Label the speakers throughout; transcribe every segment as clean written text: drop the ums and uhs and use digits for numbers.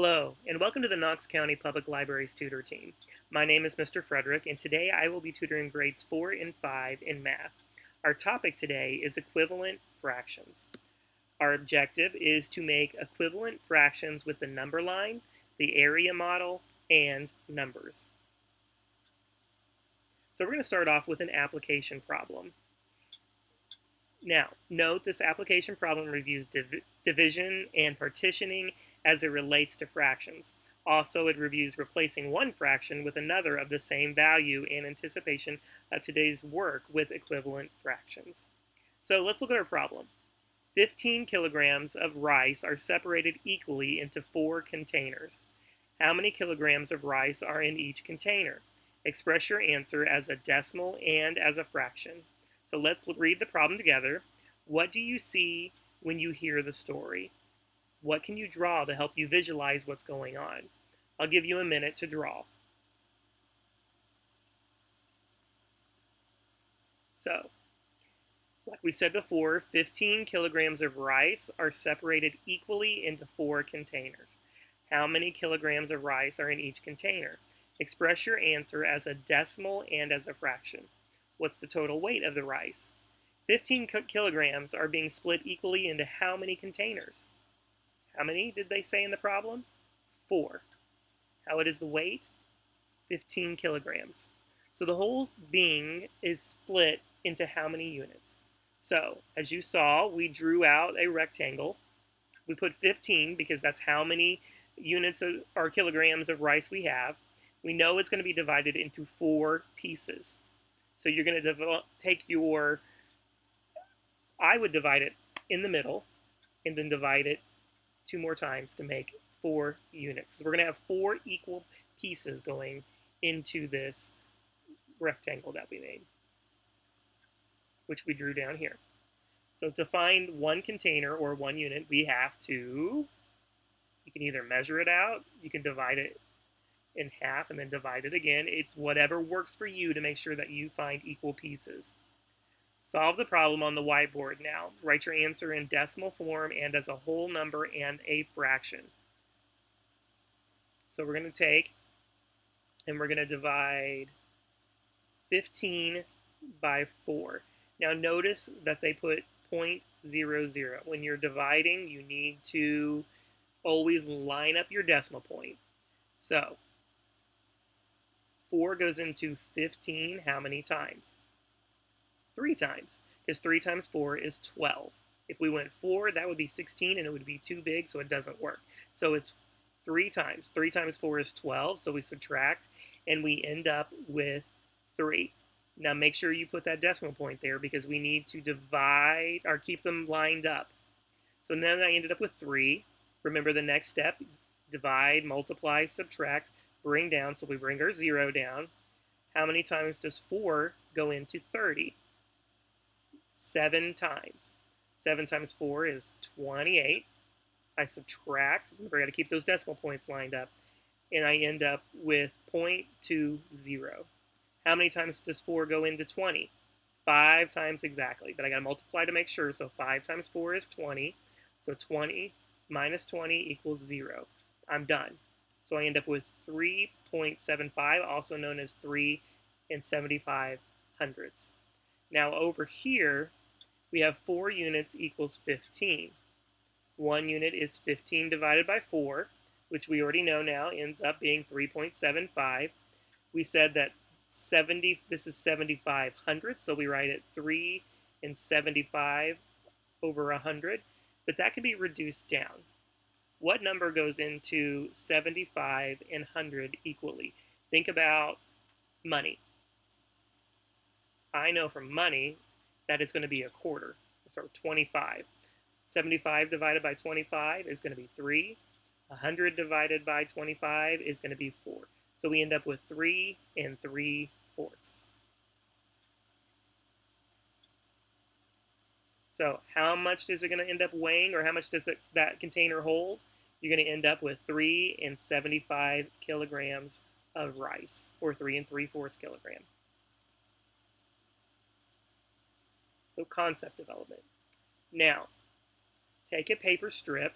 Speaker 1: Hello, and welcome to the Knox County Public Library's Tutor Team. My name is Mr. Frederick, and today I will be tutoring grades 4 and 5 in math. Our topic today is equivalent fractions. Our objective is to make equivalent fractions with the number line, the area model, and numbers. So we're going to start off with an application problem. Now, note this application problem reviews division and partitioning as it relates to fractions. Also, it reviews replacing one fraction with another of the same value in anticipation of today's work with equivalent fractions. So let's look at our problem. 15 kilograms of rice are separated equally into 4 containers. How many kilograms of rice are in each container? Express your answer as a decimal and as a fraction. So let's read the problem together. What do you see when you hear the story? What can you draw to help you visualize what's going on? I'll give you a minute to draw. So, like we said before, 15 kilograms of rice are separated equally into 4 containers. How many kilograms of rice are in each container? Express your answer as a decimal and as a fraction. What's the total weight of the rice? 15 kilograms are being split equally into how many containers? How many did they say in the problem? 4. How is the weight? 15 kilograms. So the whole being is split into how many units? So, as you saw, we drew out a rectangle. We put 15 because that's how many units or kilograms of rice we have. We know it's going to be divided into 4 pieces. So you're going to take your, I would divide it in the middle and then divide it 2 more times to make 4 units. So we're going to have 4 equal pieces going into this rectangle that we made, which we drew down here. So to find one container or 1 unit, we have to, you can either measure it out, you can divide it in half and then divide it again. It's whatever works for you to make sure that you find equal pieces. Solve the problem on the whiteboard now. Write your answer in decimal form and as a whole number and a fraction. So we're going to take and we're going to divide 15 by 4. Now notice that they put 0.00. When you're dividing, you need to always line up your decimal point. So 4 goes into 15 how many times? 3 times, because 3 times 4 is 12. If we went 4, that would be 16, and it would be too big, so it doesn't work. So it's 3 times. 3 times 4 is 12, so we subtract, and we end up with 3. Now make sure you put that decimal point there, because we need to divide, or keep them lined up. So then I ended up with 3. Remember the next step, divide, multiply, subtract, bring down, so we bring our 0 down. How many times does 4 go into 30? 7 times. 7 times 4 is 28. I subtract, remember I got to keep those decimal points lined up, and I end up with 0.20. How many times does 4 go into 20? 5 times exactly, but I got to multiply to make sure, so 5 times 4 is 20, so 20 minus 20 equals 0. I'm done. So I end up with 3.75, also known as 3 75 hundredths. Now over here, we have 4 units equals 15. 1 unit is 15 divided by 4, which we already know now ends up being 3.75. We said that this is 75 hundredths, so we write it 3 75 over 100, but that can be reduced down. What number goes into 75 and 100 equally? Think about money. I know from money that it's going to be a quarter, so 25. 75 divided by 25 is going to be 3. 100 divided by 25 is going to be 4. So we end up with 3 3/4. So how much is it going to end up weighing, or how much does that container hold? You're going to end up with 3 75 kilograms of rice, or 3 3/4 kilograms. So concept development. Now, take a paper strip,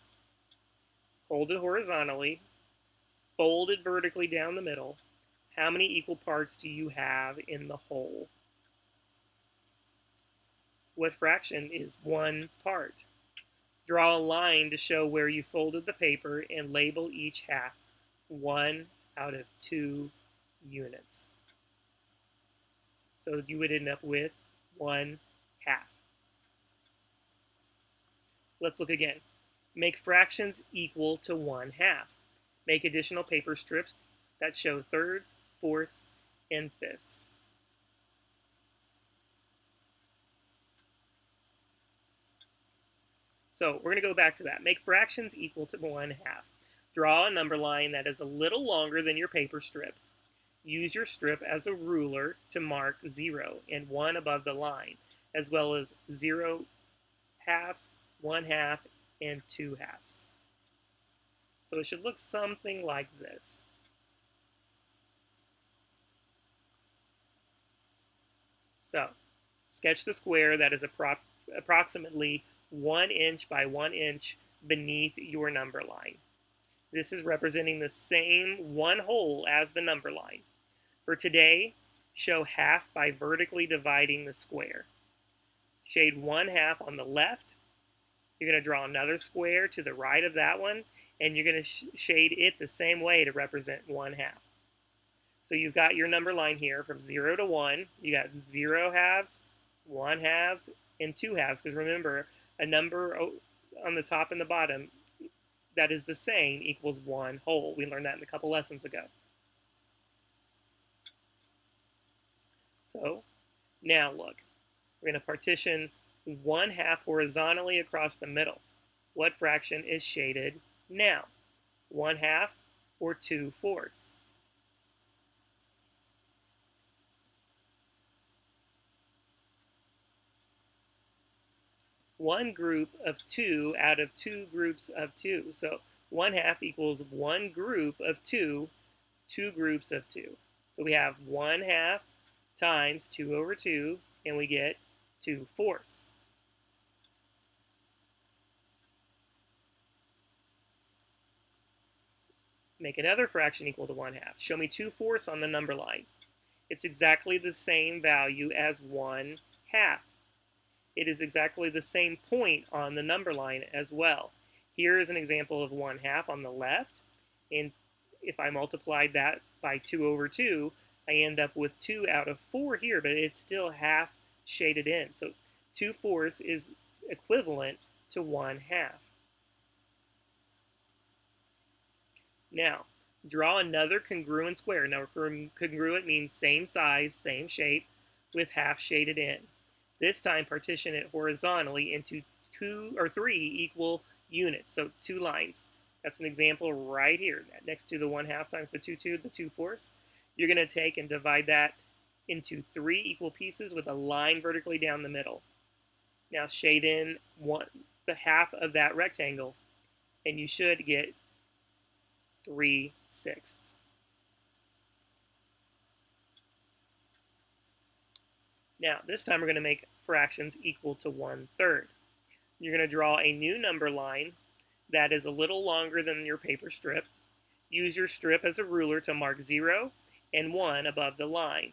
Speaker 1: hold it horizontally, folded vertically down the middle, how many equal parts do you have in the whole? What fraction is 1 part? Draw a line to show where you folded the paper and label each half 1 out of 2 units. So you would end up with 1 half. Let's look again. Make fractions equal to 1 half. Make additional paper strips that show thirds, fourths, and fifths. So we're going to go back to that. Make fractions equal to 1 half. Draw a number line that is a little longer than your paper strip. Use your strip as a ruler to mark 0 and 1 above the line, as well as 0 halves, 1 half, and 2 halves. So it should look something like this. So sketch the square that is approximately 1 inch by 1 inch beneath your number line. This is representing the same one hole as the number line. For today, show half by vertically dividing the square. Shade 1 half on the left. You're going to draw another square to the right of that one, and you're going to shade it the same way to represent 1 half. So you've got your number line here from 0 to 1. You got 0 halves, 1 halves, and 2 halves, because remember, a number on the top and the bottom that is the same equals 1 whole. We learned that in a couple lessons ago. So now look, we're going to partition 1 half horizontally across the middle. What fraction is shaded now? 1 half or 2 fourths? One group of 2 out of 2 groups of 2. So 1 half equals 1 group of 2, 2 groups of 2. So we have 1 half times 2 over 2, and we get 2 fourths. Make another fraction equal to 1 half. Show me 2 fourths on the number line. It's exactly the same value as 1 half. It is exactly the same point on the number line as well. Here is an example of 1 half on the left, and if I multiplied that by 2 over 2, I end up with 2 out of 4 here, but it's still half shaded in. So 2 fourths is equivalent to 1 half. Now, draw another congruent square. Now, congruent means same size, same shape, with half shaded in. This time, partition it horizontally into 2 or 3 equal units, so 2 lines. That's an example right here, next to the 1 half times the 2 fourths. You're going to take and divide that into 3 equal pieces with a line vertically down the middle. Now shade in the half of that rectangle, and you should get 3/6. Now, this time we're going to make fractions equal to 1/3. You're going to draw a new number line that is a little longer than your paper strip. Use your strip as a ruler to mark 0 and 1 above the line.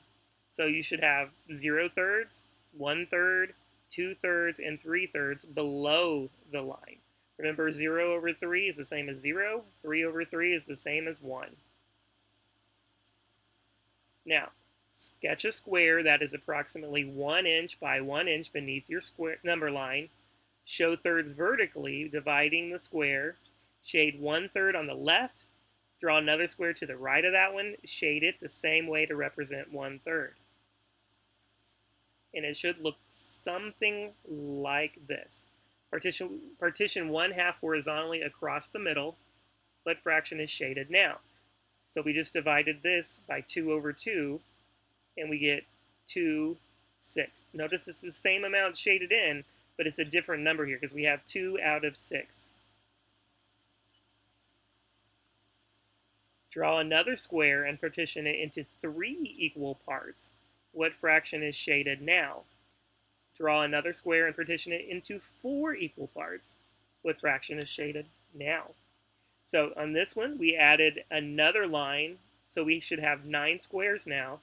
Speaker 1: So you should have 0 thirds, 1/3, 2 thirds, and 3 thirds below the line. Remember, 0 over 3 is the same as 0. 3 over 3 is the same as 1. Now, sketch a square that is approximately 1 inch by 1 inch beneath your square number line. Show thirds vertically, dividing the square. Shade 1/3 on the left. Draw another square to the right of that one. Shade it the same way to represent 1/3. And it should look something like this. Partition 1 half horizontally across the middle. What fraction is shaded now? So we just divided this by 2 over 2, and we get 2/6. Notice this is the same amount shaded in, but it's a different number here because we have 2 out of 6. Draw another square and partition it into 3 equal parts. What fraction is shaded now? Draw another square and partition it into 4 equal parts. What fraction is shaded now? So on this one, we added another line. So we should have 9 squares now.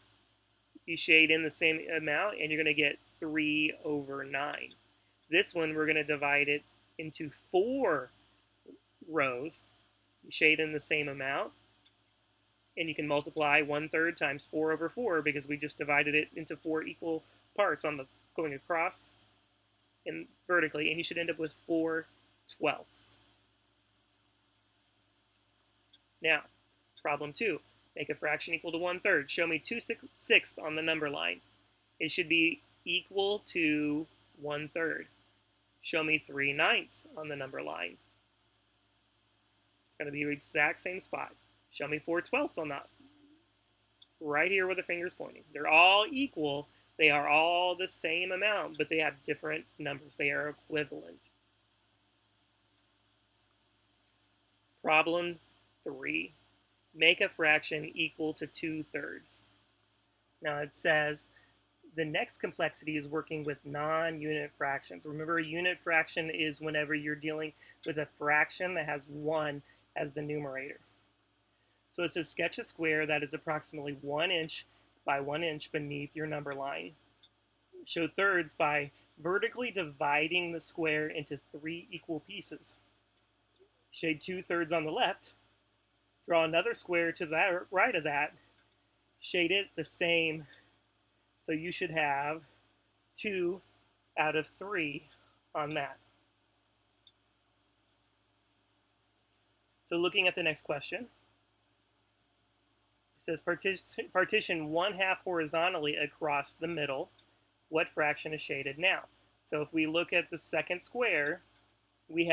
Speaker 1: You shade in the same amount, and you're going to get 3 over 9. This one, we're going to divide it into 4 rows. You shade in the same amount, and you can multiply 1/3 times 4 over 4 because we just divided it into 4 equal parts on the going across and vertically, and you should end up with 4/12. Now, problem 2. Make a fraction equal to 1/3. Show me 2/6 on the number line. It should be equal to 1/3. Show me 3/9 on the number line. It's going to be the exact same spot. Show me 4/12 on that. Right here where the finger's pointing. They're all equal. They are all the same amount, but they have different numbers. They are equivalent. Problem 3. Make a fraction equal to 2/3. Now it says the next complexity is working with non-unit fractions. Remember, a unit fraction is whenever you're dealing with a fraction that has 1 as the numerator. So it says sketch a square that is approximately 1 inch by 1 inch beneath your number line. Show thirds by vertically dividing the square into 3 equal pieces. Shade 2/3 on the left. Draw another square to the right of that. Shade it the same. So you should have 2 out of 3 on that. So looking at the next question, it says partition 1/2 horizontally across the middle. What fraction is shaded now? So if we look at the second square, we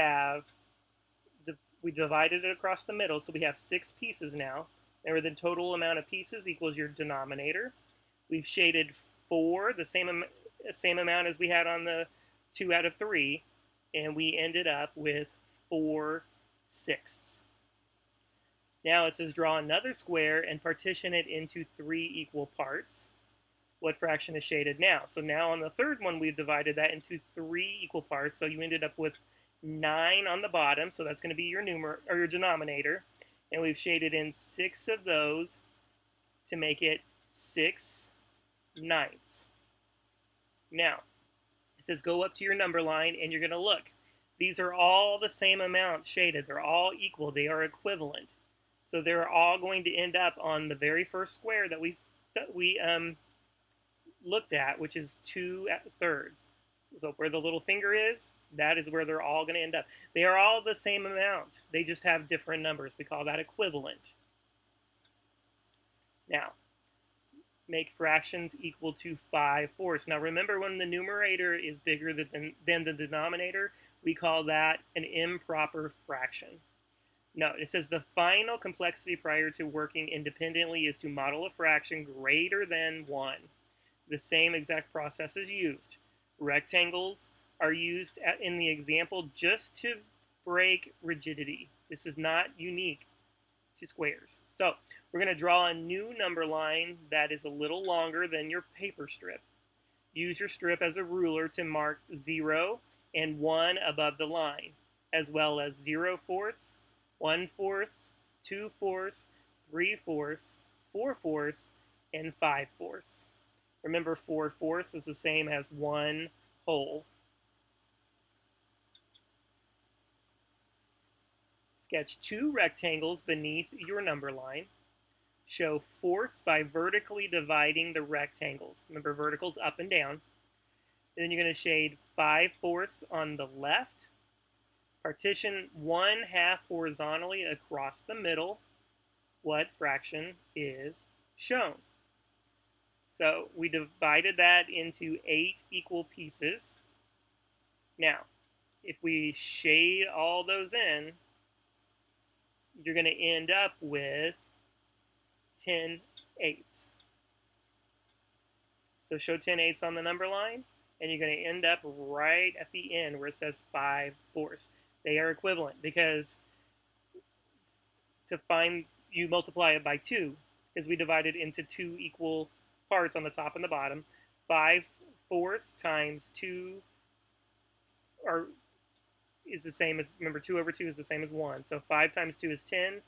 Speaker 1: divided it across the middle, so we have 6 pieces now. Remember, the total amount of pieces equals your denominator. We've shaded 4, the same amount as we had on the 2 out of 3, and we ended up with 4/6. Now it says draw another square and partition it into 3 equal parts. What fraction is shaded now? So now on the third one, we've divided that into 3 equal parts, so you ended up with 9 on the bottom, so that's going to be your your denominator, and we've shaded in 6 of those to make it 6/9. Now, it says go up to your number line, and you're going to look. These are all the same amount shaded. They're all equal. They are equivalent. So they're all going to end up on the very first square that we looked at, which is 2/3. So where the little finger is, that is where they're all going to end up. They are all the same amount. They just have different numbers. We call that equivalent. Now, make fractions equal to 5/4. Now remember, when the numerator is bigger than the denominator, we call that an improper fraction. No, it says the final complexity prior to working independently is to model a fraction greater than 1. The same exact process is used. Rectangles are used in the example just to break rigidity. This is not unique to squares. So we're going to draw a new number line that is a little longer than your paper strip. Use your strip as a ruler to mark 0 and 1 above the line, as well as 0/4, 1/4, 2/4, 3/4, 4/4, and 5/4. Remember, 4/4 is the same as 1 whole. Sketch 2 rectangles beneath your number line. Show fourths by vertically dividing the rectangles. Remember, verticals up and down. And then you're going to shade 5/4 on the left. Partition 1/2 horizontally across the middle. What fraction is shown? So we divided that into 8 equal pieces. Now, if we shade all those in, you're going to end up with 10/8. So show 10/8 on the number line, and you're going to end up right at the end where it says 5/4. They are equivalent because to find, you multiply it by 2 because we divided into 2 equal parts on the top and the bottom. 5/4 times 2, or is the same as, remember 2 over 2 is the same as 1. So 5 times 2 is 10,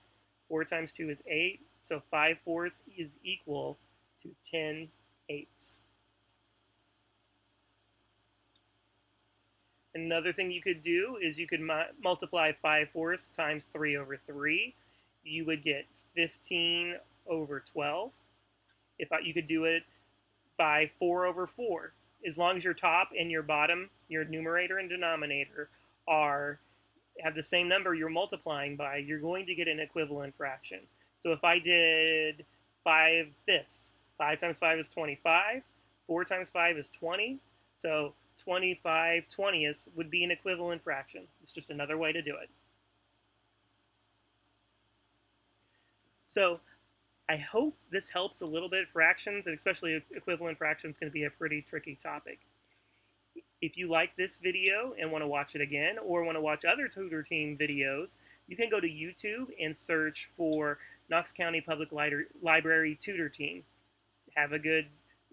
Speaker 1: 4 times 2 is 8, so 5 fourths is equal to 10 eighths. Another thing you could do is you could multiply 5 fourths times 3 over 3. You would get 15 over 12. You could do it by 4 over 4. As long as your top and your bottom, your numerator and denominator, have the same number you're multiplying by, you're going to get an equivalent fraction. So if I did 5 fifths, 5 times 5 is 25, 4 times 5 is 20, so 25 twentieths would be an equivalent fraction. It's just another way to do it. So I hope this helps a little bit. Fractions, and especially equivalent fractions, can be a pretty tricky topic. If you like this video and want to watch it again, or want to watch other Tutor Team videos, you can go to YouTube and search for Knox County Public Library Tutor Team. Have a good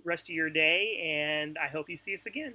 Speaker 1: rest of your day, and I hope you see us again.